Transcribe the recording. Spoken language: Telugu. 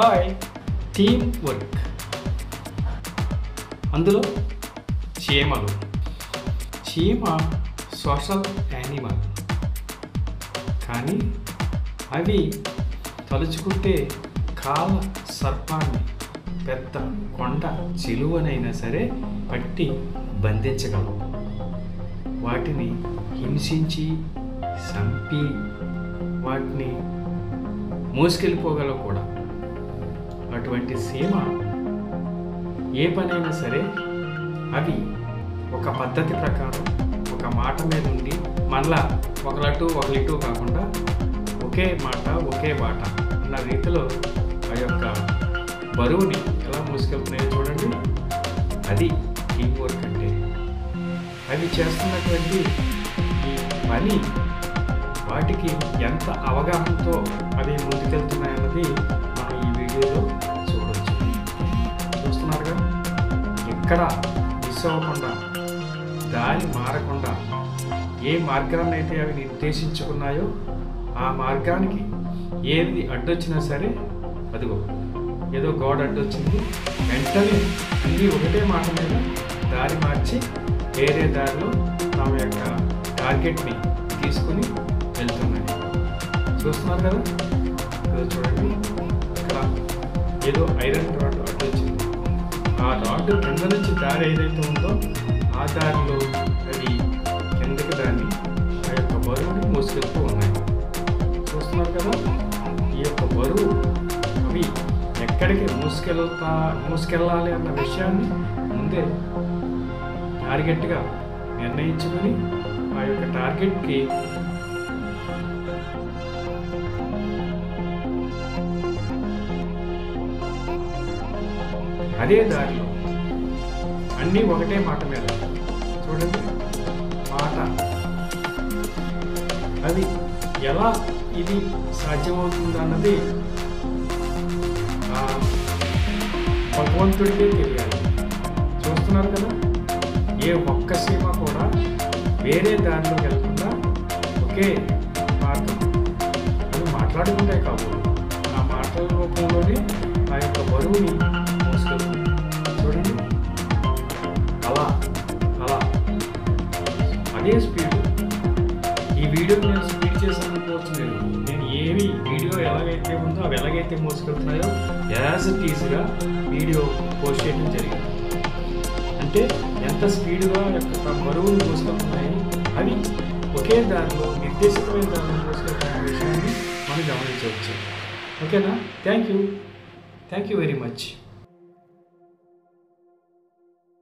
Hi team work. అందులో చీమలు. చీమ సోషల్ యానిమల్, కానీ అవి తలుచుకుంటే కాల సర్పాన్ని పెద్ద కొండ చిలువనైనా సరే పట్టి బంధించగలవు. వాటిని హింసించి చంపి వాటిని మోసుకెళ్ళిపోగలవు కూడా. అటువంటి చీమ ఏ పనైనా సరే అవి ఒక పద్ధతి ప్రకారం ఒక మాట మీద ఉండి మళ్ళా ఒకలటు ఒకలిటు కాకుండా ఒకే మాట ఒకే బాట అన్న రీతిలో ఆ యొక్క బరువుని ఎలా మోసుకెళ్తున్నాయో చూడండి. అది టీం వర్క్ అంటే. అవి చేస్తున్నటువంటి ఈ పని వాటికి ఎంత అవగాహనతో అవి ముందుకెళ్తున్నాయన్నది మనం ఈ వీడియోలో చూడవచ్చు. చూస్తున్నారుగా, ఎక్కడ మిస్ అవ్వకుండా దారి మారకుండా ఏ మార్గాన్ని అయితే అవి నిర్దేశించుకున్నాయో ఆ మార్గానికి ఏది అడ్డొచ్చినా సరే, అదిగో ఏదో గోడ అడ్డొచ్చింది, వెంటనే అన్నీ ఒకటే మాట మీద దారి మార్చి వేరే దారిలో తమ యొక్క టార్గెట్ని తీసుకుని వెళ్తున్నాయి. చూస్తున్నారు కదా, చూడండి, ఇక్కడ ఏదో ఐరన్ రాడ్ అడ్డొచ్చింది. ఆ రాడ్ కింద నుంచి దారి ఏదైతే ఉందో ఆ దారిలో అది కిందకి దాన్ని ఆ యొక్క బరువుని మోసుకెళ్తూ ఉన్నాయి. చూస్తున్నారు కదా, ఈ యొక్క బరువు అవి ఎక్కడికి మోసుకెళ్ళాలి అన్న విషయాన్ని ముందే టార్గెట్గా నిర్ణయించుకొని ఆ యొక్క టార్గెట్కి అదే దారిలో అన్నీ ఒకటే మాట మీద, చూడండి, మాట. అది ఎలా ఇది సాధ్యమవుతుంది అన్నది భగవంతుడికే తెలియాలి. చూస్తున్నారు కదా, ఏ ఒక్క సీమ కూడా వేరే దారిలోకి వెళ్లకుండా ఒకే మార్గం అది మాట్లాడుకుంటే కాబోదు. ఆ మాటల రూపంలోనే ఆ యొక్క బరువుని మోసుకెళ్తుంది. చూడండి, అలా అలా అదే స్పీడ్. ఈ వీడియో నేను స్పీడ్ చేసానుకోవచ్చు. నేను ఏమి వీడియో ఎలాగైతే ఉందో అవి ఎలాగైతే మోసుకెళ్తున్నాయో యాజ్ ఇట్ ఈజ్గా వీడియో పోస్ట్ చేయడం జరిగింది. అంటే ఎంత స్పీడ్గా యొక్క బరువులు మోసుకెళ్తున్నాయి, అవి ఒకే దారిలో నిర్దేశితమైన దారిలో మోసుకెళ్తున్న విషయాన్ని మనం గమనించవచ్చు. ఓకేనా? Thank you very much.